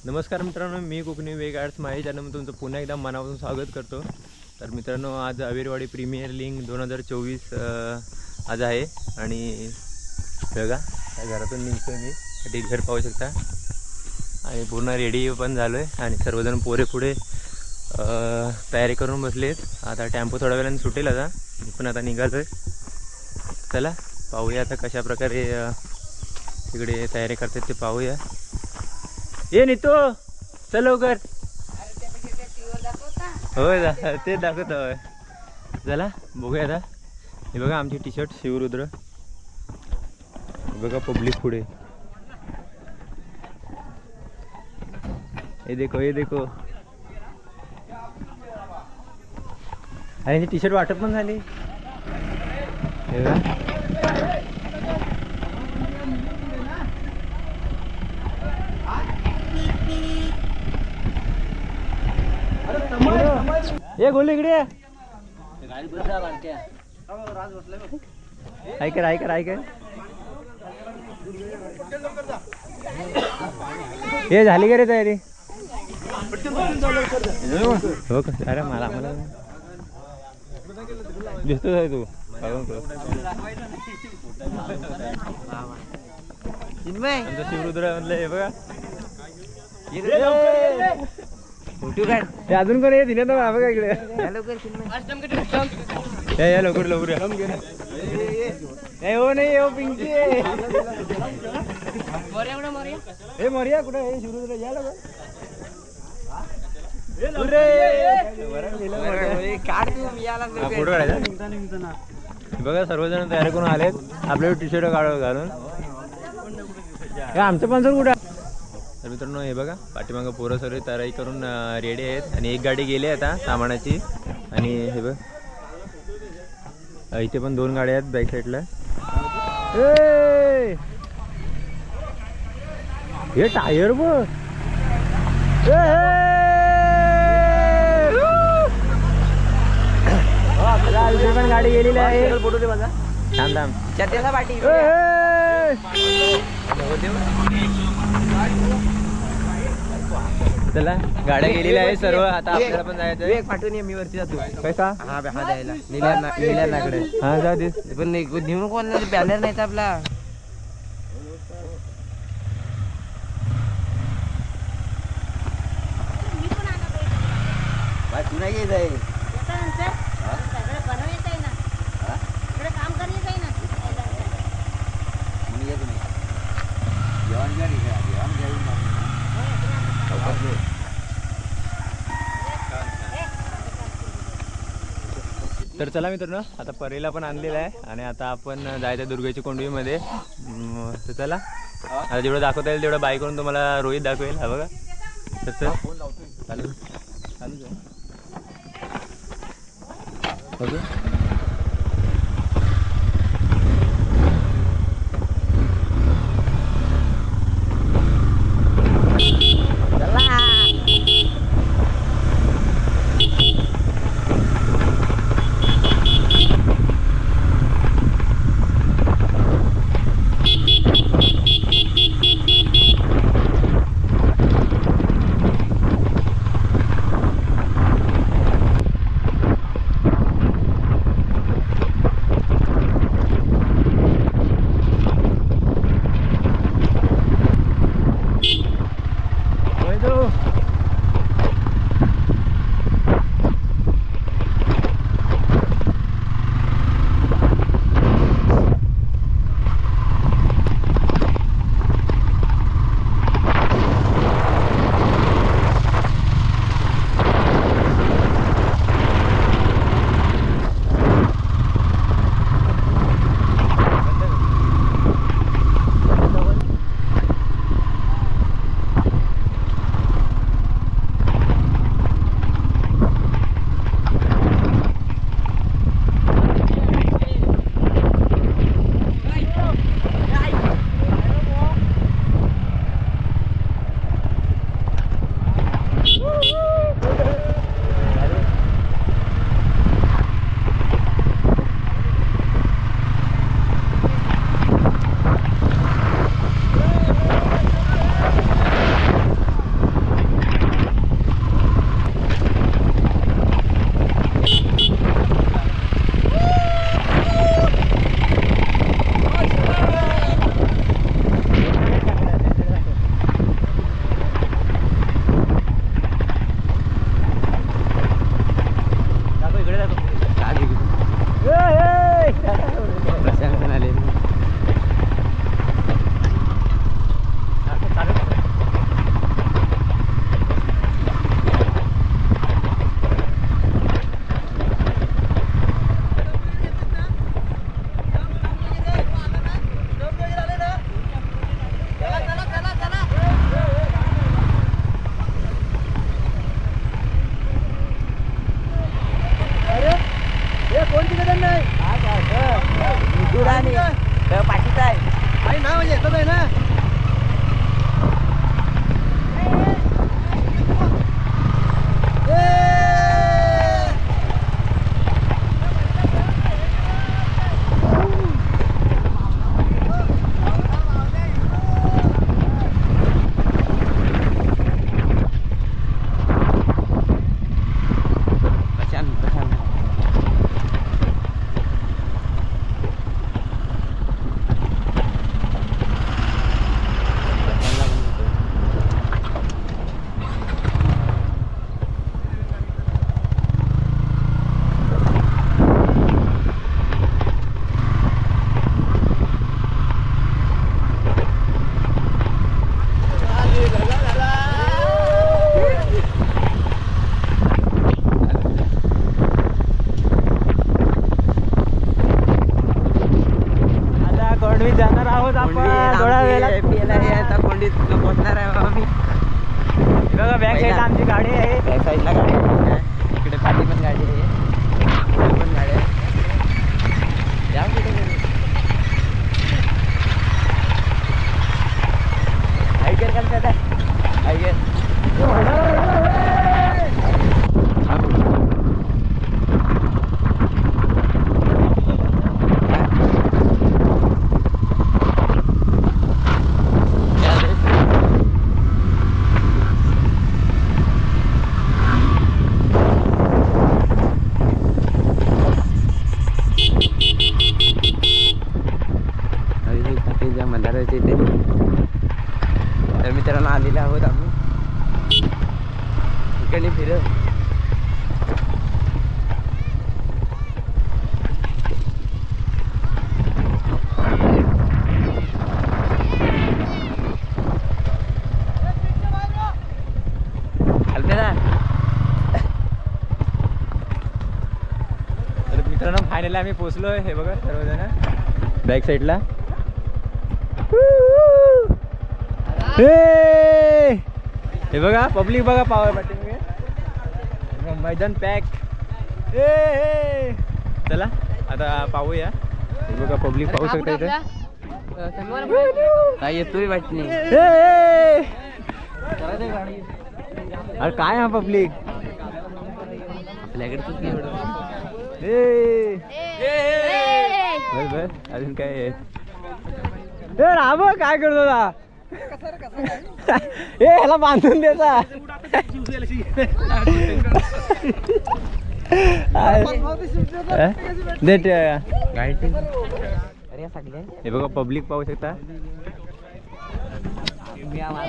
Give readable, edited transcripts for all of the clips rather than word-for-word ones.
नमस्कार मित्रांनो, मी कोकणी वेग आर्ट्स माझ्या चॅनलमध्ये तुमचं पुन्हा एकदा मनापासून स्वागत करतो। तर मित्रांनो, आज अविरवाडी प्रीमियर लीग 2024 आज आहे आणि बघा घरातून निघतोय मी। ती घर पाहू शकता आणि पूर्ण रेडी पण झालोय आणि सर्वजण पोरे पुढे तयारी करून बसलेत। आता टेम्पो थोड्या वेळाने सुटेल, आता मी पण आता निघालोय। चला पाहूया आता कशा प्रकारे तिकडे तयारी करतात ते पाहूया। ये नितो चल लवकर। होय ते दाखवतोय, चला बघूया आता। हे बघा आमची टी शर्ट शिवरुद्र, बघा पब्लिक पुढे। ये देखो आणि टी शर्ट वाटप पण झाली। हे बघा ये गोल इकडे ऐकर हे झाली का रे तयारी? हो का? अरे मला दिसतोच आहे तू। शिवरुद्र म्हणलं हे बघा अजून कोण दिले तर बाबा का इकडे या लवकर हो नाही हो पिंकी हे मोरिया कुठे हे शिवरुद्र या लवकर। फोटो काढायचा बघा, सर्वजण तयार करून आलेत आपल्या टी शर्ट घालून। आमचं पण सर कुठे? तर मित्रांनो हे बघा पाठीमागं पोरं सर्व तयारी करून रेडी आहेत आणि एक गाडी गेली आता सामानाची। आणि हे बघ इथे पण 2 गाड्या आहेत बॅक साईडला। हे टायर बघ, पण गाडी गेलेली आहे। फोटो दे माझा चला गाड्या गेलेल्या आहे सर्व, आता आपल्याला पण जायचं। पाठवून मी वरती जातो पैसा हा द्यायला निल्याकडे। हा जा दे पण घेऊन कोण बॅनर नाही आपला। तू नाही घ्यायचं आहे तर चला मित्रांनो, आता परीला पण आणलेला आहे आणि आता आपण जायचं दुर्गेच्या कोंडवीमध्ये। तर चला आता जेवढं दाखवता येईल तेवढं बाईक करून तुम्हाला रोहित दाखवेल। हा बघा तसं चालू ओके। बघा बॅक साईडला आमची गाडी आहे. बॅक साईडला गाडी आहे. इकडे पाठी पण गाडी आहे. इकडे पण गाडी आहे. या कुठे ऐकेल का दादा? ऐकेल. मंदाराच्या इथे तर मित्रांनो आलेले आहोत आम्ही इकडे फिरत. तर मित्रांनो फायनली आम्ही पोहोचलोय. हे बघा सर्वजण बॅक साईडला. हे बघा पब्लिक बघा पावर पाठी मैदान पॅक. चला आता पाहूया. हे बघा पब्लिक पाहू शकता इथे. काय येतोय वाटत नाही. अरे काय हा पब्लिक आपल्याकडे बस अजून काय राम काय करतो ना. ए ह्याला बांधून द्यायचा. हे बघा पब्लिक पाहू शकता.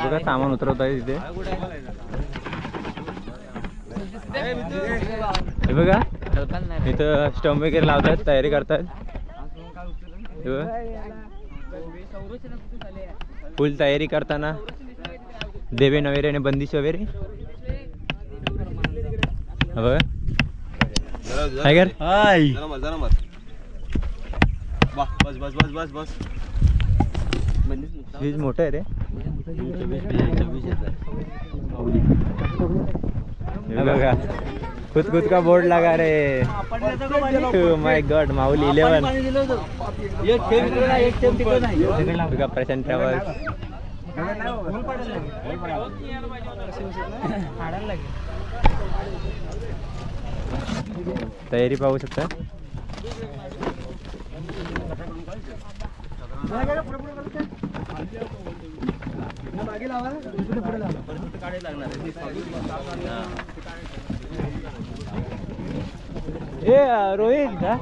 बघा सामान उतरवत आहे तिथे. हे बघा इथं स्टंप वगैरे लावतात, तयारी करतात. फुल तयारी करताना देवेन वगैरे आणि बंदिश वगैरे. बघा टायगर हाय. फ्रीज मोठं आहे रे. बघा खुद खुद का बोर्ड लगा रे. माय गॉड माऊली 11. बघा प्रशांत ट्रॅव्हल्स. तयारी पाहू शकता. ए रोहित जा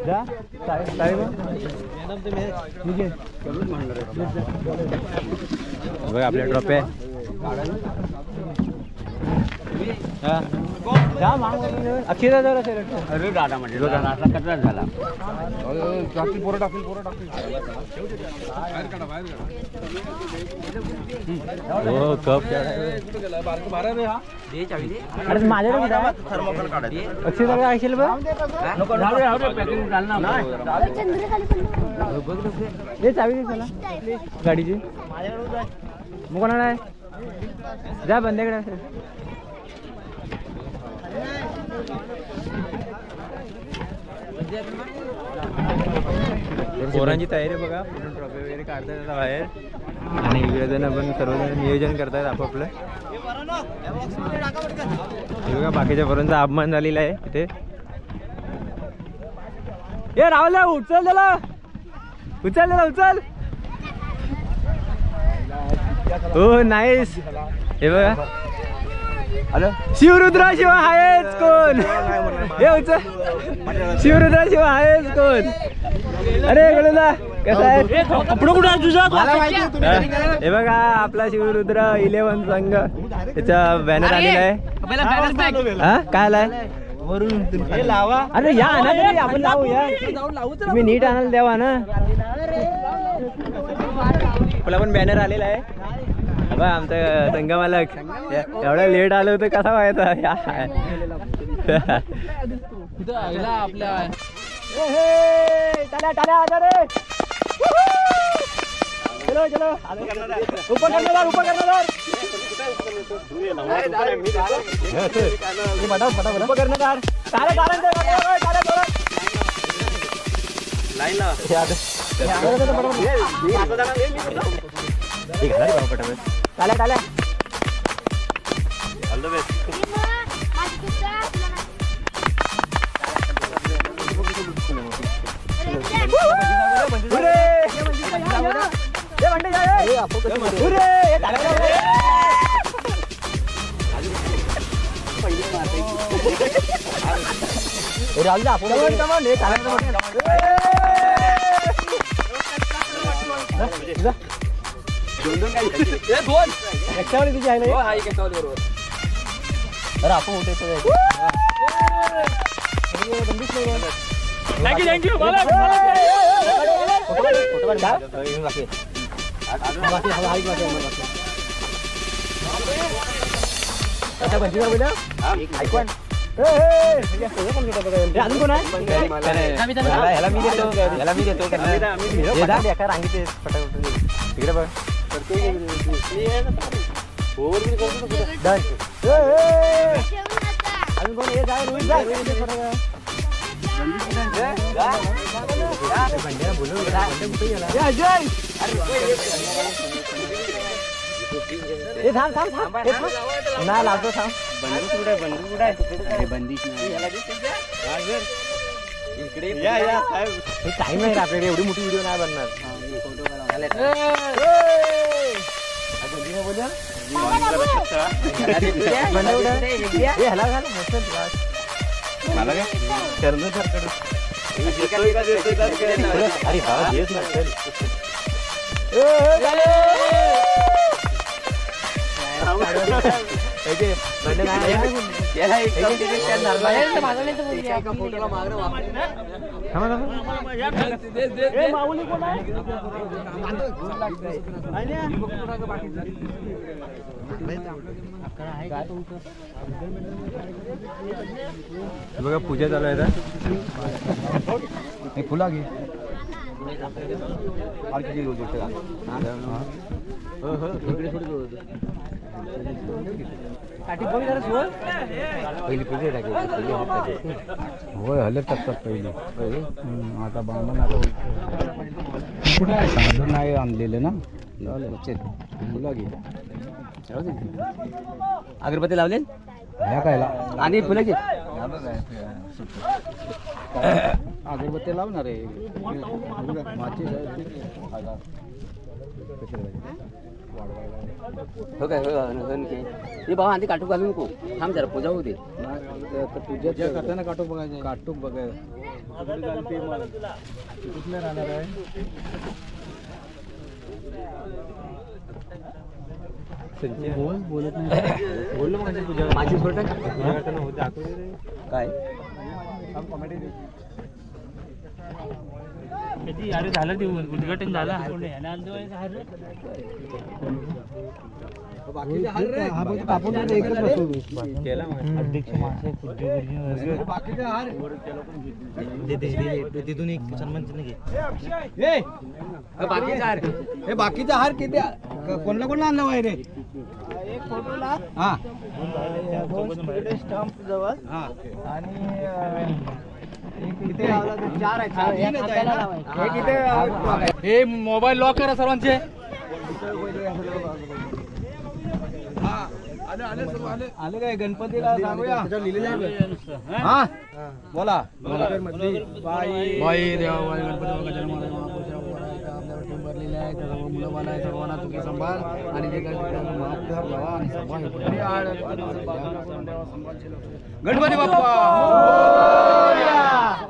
जा बघा आपल्या ट्रॉफी. अक्षयदा जरा अरे दादा म्हणजे कचरा झाला. हो कप अरे माझ्याकडे अक्षयदा असेल बघ. चावी दे चला गाडीची. मग कोणाला आहे जा बंदेकडे असेल. पोरांची तयारी बघा. पुढून ट्रॉफी वगैरे काढतात बाहेर आणि इकडे जण पण सर्वजण नियोजन करतात आपापलं. हे बघा बाकीच्या पोरांचा अपमान झालेला आहे इथे. ए राहुल उचल त्याला. उचल त्याला उचल. हो नाईस. हे बघा शिवरुद्रा शिवा आहेच कोण. हे उचल शिवरुद्रा शिवा आहेच कोण. अरे गडूला कसा आहे. हे बघा आपला शिवरुद्र 11 संघ त्याचा बॅनर आलेला आहे. हा काय आलाय. अरे या ना तरी आपण लावू. या तुम्ही नीट आणायला द्यावा ना. आपला पण बॅनर आलेला आहे. बघा आमचा संघ मालक एवढा लेट आलो होतं कसा व्हायचा. चलो चलो ऊपर कर्णधार ऊपर कर्णधार ऊपर कर्णधार तारे लाईन ला टाल्या ऑल द बेस्ट थँक्यू अजून कोण आहे मी देतो रांगीचे तिकडे बघ अजून कोण हे जाय नाही लागतो थांब बंदूक कुठे आहे बंदीच इकडे टाइम आहे आपल्याकडे एवढी मोठी व्हिडिओ नाही बनणार मला काय करणं अरे बाबा देत नसेल बघा पूजा चालू आहे फुला घे पहिली पूजा टाकायची होय हलत टाकतात पहिली आता बांधून आता साधून नाही आणलेलं ना फुला घे अगरबत्ती लावले खायला आणि फुलं घे अगरबत्ती लावणार आहे हो काय हे बाबा आधी काटूक घालू नको थांब जरा पूजा होऊ दे पूजा करताना काटूक बघायचं काटूक बघायचं कुठल्या राहणार आहे बोलत नाही बोललो म्हणजे पूजा माझी फोटो पूजा करताना होते काय कधी अरे झालं ते उद्घाटन झालं तिथून एक सन्मान बाकीचा हार किती कोणला कोणला आणला आहे रे एक फोटोला हा स्टंप जवळ आणि हे मोबाईल लॉक करा सर्वांचे आले काय गणपतीला सांगूया हा बोला बाई देवा गणपती भरलेले आहे मुलं मला सर्वांना तुम्ही सांभाळ आणि जे गणपती बाप्पा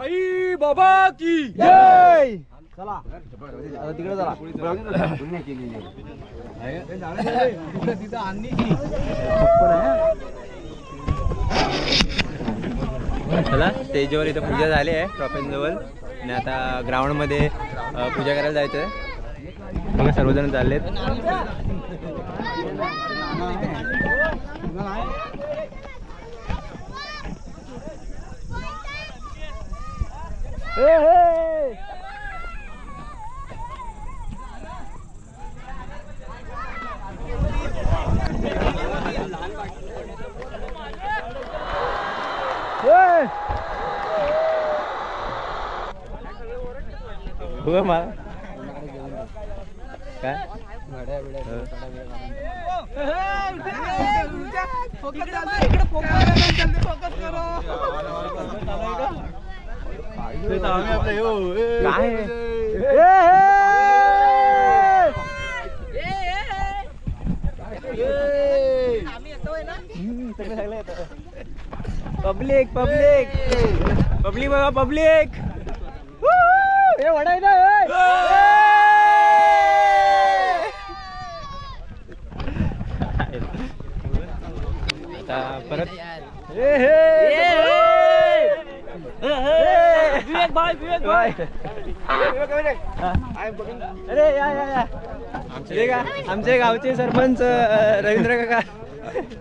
आई बाबा की जय चला तिकडे चला तिथं आणली चला स्टेजवर इथं पूजा झाली आहे ट्रॉफीजवळ आणि आता ग्राउंडमध्ये पूजा करायला जायचं आहे बघा सर्वजण चाललेत उगा मला काय पब्लिक पब्लिक पब्लिक बघा पब्लिक हे वडाय ना आता परत विवेक भाई अरे या आमचे गावचे सरपंच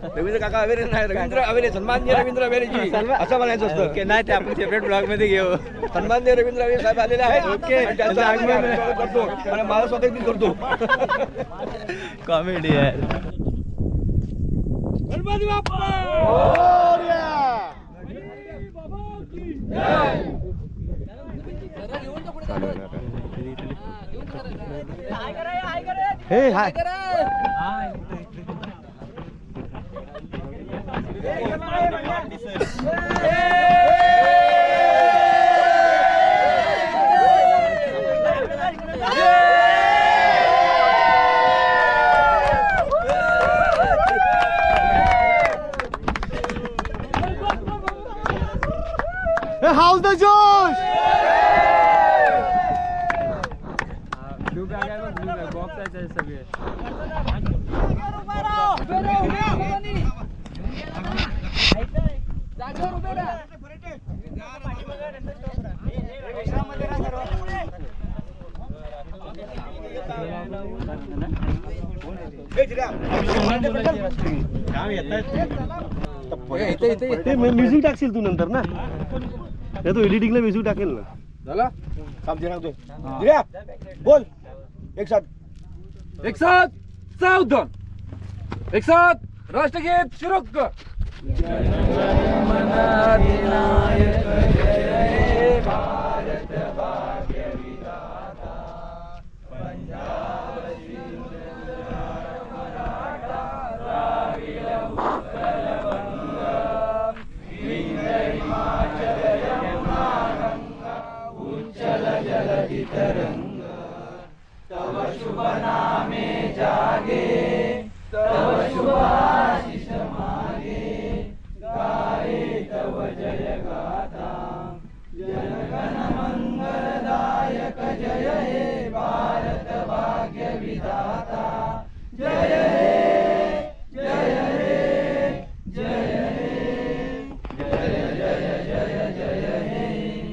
रवींद्र काका अवेरे नाही रवींद्र अवेरे सन्माननीय रवींद्र अवेरेजी असं म्हणायचं असतं ओके नाही ते आपण सेपरेट ब्लॉग मध्ये घेऊ सन्माननीय रवींद्र अवेरे साहेब आलेले आहेत ओके त्यांचं आगमन करतो आणि मला स्वतः मी करतो कॉमेडी यार गणपती बाप्पा हे हाय How's the Josh? Blue bag आहे ब्लू बॅग बॉक्स आहे सगळे म्युझिक टाकशील तू नंतर ना तू एडिटिंगला म्युझिक टाकेल ना झाला काम दे सांगतो बोल एक साथ सावधान एक साथ राष्ट्रगीत शुरू कर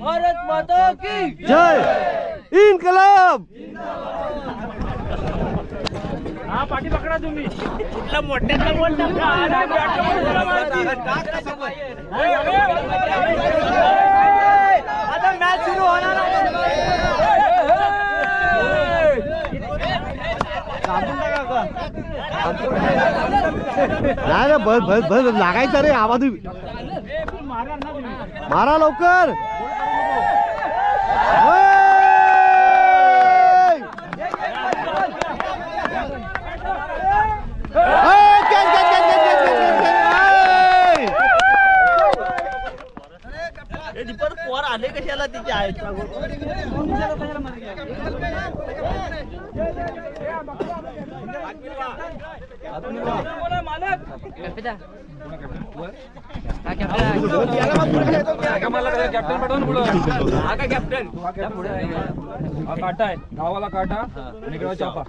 भारत माता की जय इन्कलाब हा पाठी पकडा तुम्ही कुठला मोठ्यातला मोठा आता मॅच सुरू होणार नाही रे बस बस बस लागायचा रे आवाज मारा लवकर पोर आले कशाला तिच्या आईच्या कॅप्टन पाठवून पुढं हा काय कॅप्टन हा काटा आहे गावाला काटा आणि इकडे चापा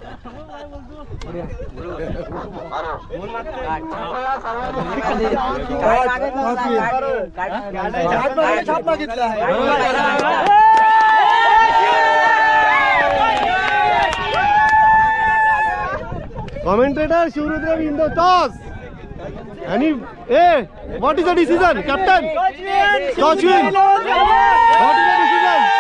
commentator Shivarudra in the toss आणि what is the decision captain toss win what is the decision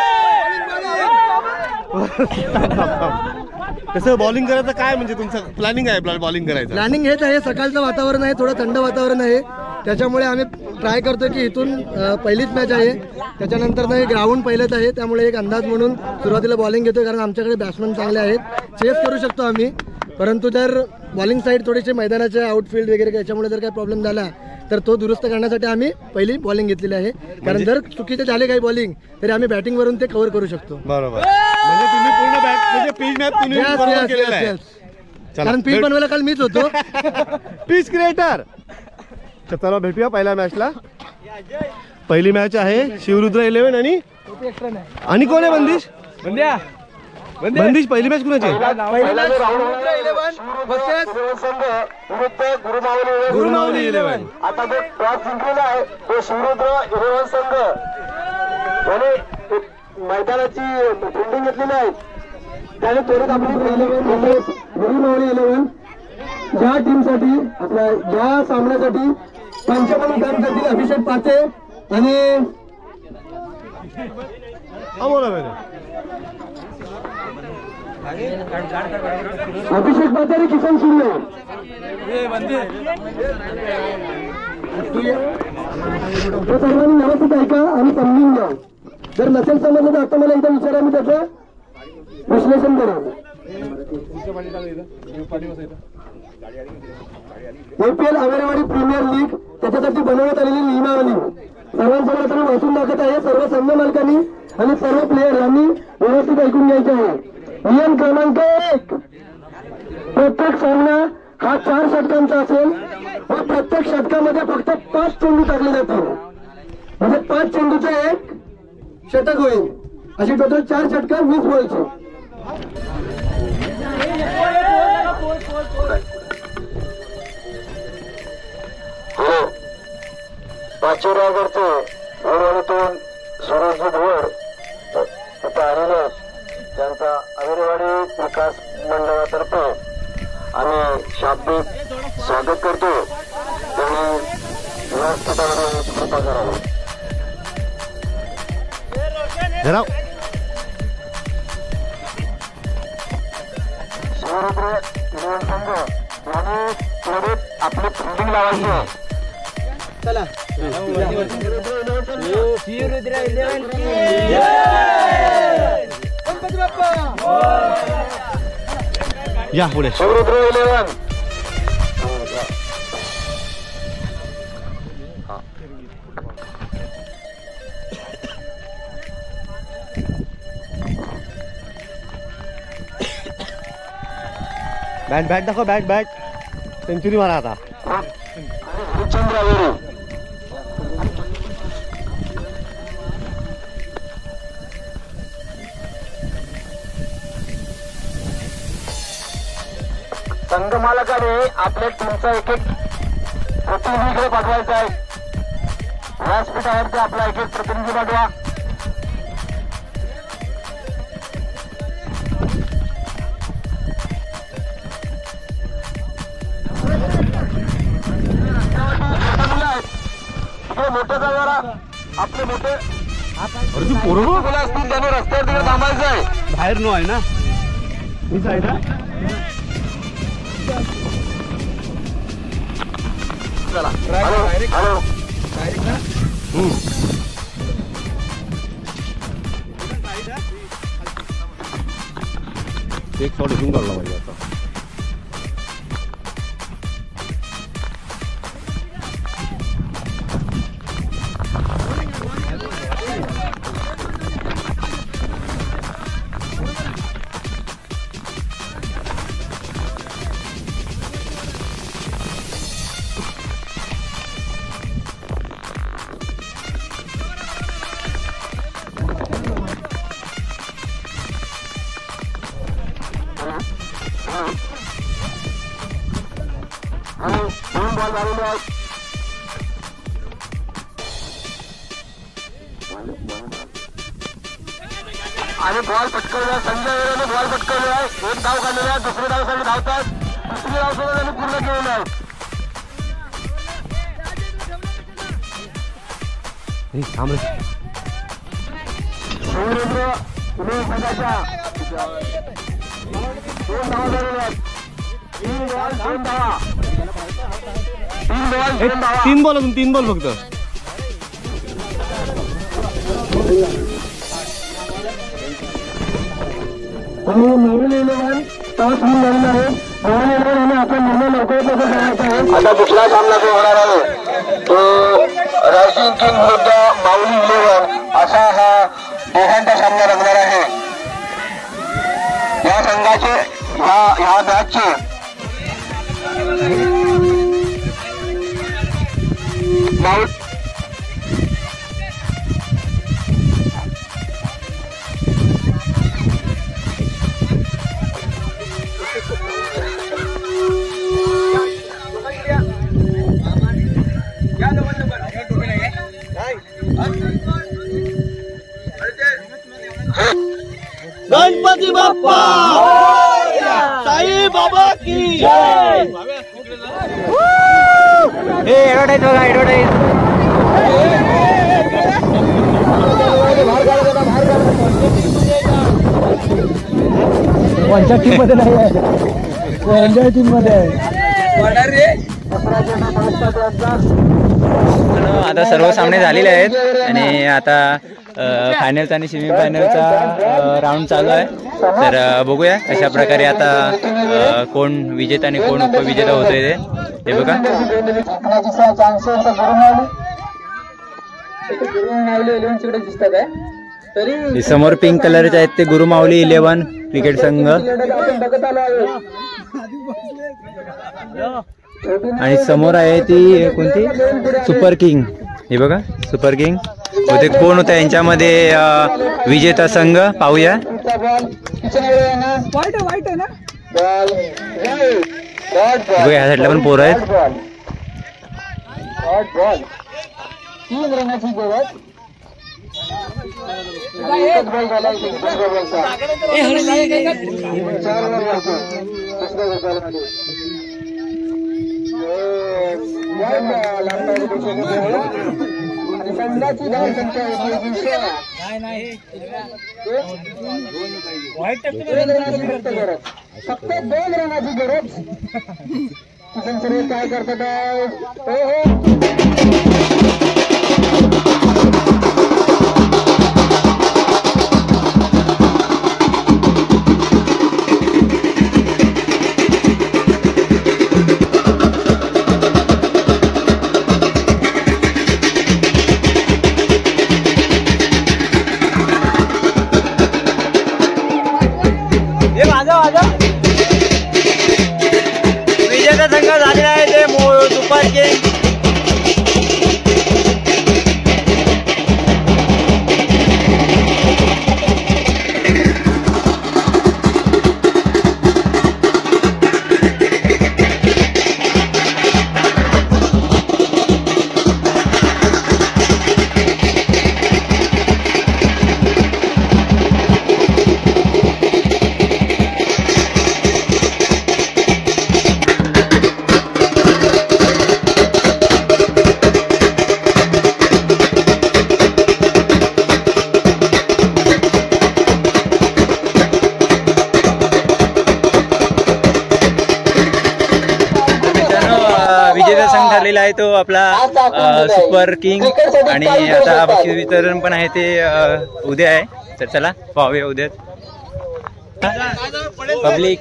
कसं बॉलिंग करायचं काय म्हणजे तुमचं प्लॅनिंग आहे बॉलिंग करायचं प्लॅनिंग हेच आहे सकाळचं वातावरण आहे थोडं थंड वातावरण आहे त्याच्यामुळे आम्ही ट्राय करतो की इथून पहिलीच मॅच आहे, त्याच्यानंतर नाही ग्राउंड पहिलेच आहे, त्यामुळे एक अंदाज म्हणून सुरुवातीला बॉलिंग घेतो, कारण आमच्याकडे बॅट्समन चांगले आहेत, चेस करू शकतो आम्ही. परंतु जर बॉलिंग साईड थोडीशी मैदानाचे आउटफील्ड वगैरे याच्यामुळे जर काही प्रॉब्लेम झाला तर तो दुरुस्त करण्यासाठी आम्ही पहिली बॉलिंग घेतलेली आहे, कारण जर चुकीचे झाले काही बॉलिंग तरी आम्ही बॅटिंग वरून ते कव्हर करू शकतो. बरोबर, म्हणजे तुम्ही पूर्ण बॅट म्हणजे पिच मॅप तुम्ही बरोबर केलेलं आहे. कारण पिच बनवायला काल मीच होतो. Pitch creator. चला भेटूया पहिल्या मॅचला. पहिली मॅच आहे शिवरुद्र 11 आणि कोण आहे बंदिश? बंदिश पहिली मॅच कुणाची? गुरुमावली 11. आता जो टॉस जिंकलेला आहे तो शिवरुद्र 11 संघ याने मैदानाची फिल्डिंग घेतलेली आहे. त्याने त्वरित आपली गुरुमावली 11 ज्या टीमसाठी आपल्या ज्या सामन्यासाठी पंच म्हणून काम करतील अभिषेक पाते आणि अभिषेक पाते आणि किसन शिंदे. सर्वांनी व्यवस्थित ऐका आणि समजून घ्या. जर नसेल समजलं तर आता मला एकदा विचारा, मी त्याचं विश्लेषण करा. IPL आवेरेवाडी प्रीमियर लीग त्याच्यासाठी बनवण्यात आलेली नियमावली सर्वांसमोर आपण वाचून दाखवत आहे. सर्व संघ मालकांनी आणि सर्व प्लेयर यांनी व्यवस्थित ऐकून घ्यायचे आहे. नियम क्रमांक 1, प्रत्येक सामना हा 4 षटकांचा असेल व प्रत्येक षटकामध्ये फक्त 5 चेंडू टाकले जातील, म्हणजे 5 चेंडूचे 1 षटक होईल. अशी टोटल 4 षटकं 20 बॉलची. पाचोरागडचे घोरवाडीतून सुरेशजी धुवड इथं आलेले आहेत. त्यांचा आवेरेवाडी विकास मंडळातर्फे आम्ही शाब्दिक स्वागत करतो. त्यांनी व्यासपीठावर कृपा करावी. शिवरुद्र 11 संघ यांनी त्वरित आपली फिल्डिंग लावायची आहे. चला शिवरुद्र 11 गणपती बाप्पा या पुढे. शिवरुद्र 11 बॅट दाखव. बॅट सेंचुरी मारा आता. संघ मालकाने आपल्या टीमचा एक प्रतिनिधी पाठवायचा आहे. व्यासपीठावरती आपला एक प्रतिनिधी पाठवा. मोठे जरा आपले मोठे मुलं असतील त्यांनी रस्त्यावर तिकडे थांबायचं आहे. बाहेर नो आहे ना मी साईड. चला हॅलो एक शॉट इथून काढला पाहिजे आता. आणि बॉल पटकवला. संजय वेळेने बॉल पटकवले आहे. 1 धाव काढलेला आहे. दुसऱ्या धावसाठी धावतात. दुसरी धाव सुद्धा त्यांनी पूर्ण केलेली आहे. शिवरुद्र 11 संघाच्या 2 धावा झालेल्या आहेत. 3 बॉल 2 धावा. 3 बॉल अजून 3 बॉल फक्त. आणि मोबाईल इलेव्हन टॉस होऊन झालेला आहे. मोबाईल इलेव्हन यांनी आपला निर्णय लवकरात लवकर करायचा आहे. आता दुसरा सामना जो होणार आहे तो रायझिंग किंग विरुद्ध माऊली इलेव्हन असा हा दोघांचा सामना रंगणार आहे. या संघाचे ह्या मॅचचे गणपती बाप्पा साई बाबा की जय. हे ॲडव्हर्टाईज बघा, ॲडव्हर्टाईज. कोणत्या टीम मध्ये नाही आहे, कोणत्या टीम मध्ये आहे. आता सर्व सामने झालेले आहेत आणि आता फायनलचा आणि सेमीफायनलचा राऊंड चालू आहे. तर बघूया कशा प्रकारे आता कोण विजेता आणि कोण उपविजेता होतोय ते बघा. समोर पिंक कलरचे आहेत ते गुरुमाऊली इलेव्हन क्रिकेट संघ आणि समोर आहे ती कोणती सुपर किंग. हे बघा सुपर किंग होते. कोण होता यांच्यामध्ये विजेता संघ पाहूया. बघा ह्या साईडला पण पोरं आहेत. संघाची धावसंख्या फक्त 2 रनाची गरज. किशन सर काय करतात. विजेता संघ झालेला आहे ते सुपर किंग. विजेता संघ ठरलेला आहे तो आपला सुपर किंग आणि आता बक्षीस वितरण पण आहे ते उद्या आहे. तर चला पाहूया उद्या. पब्लिक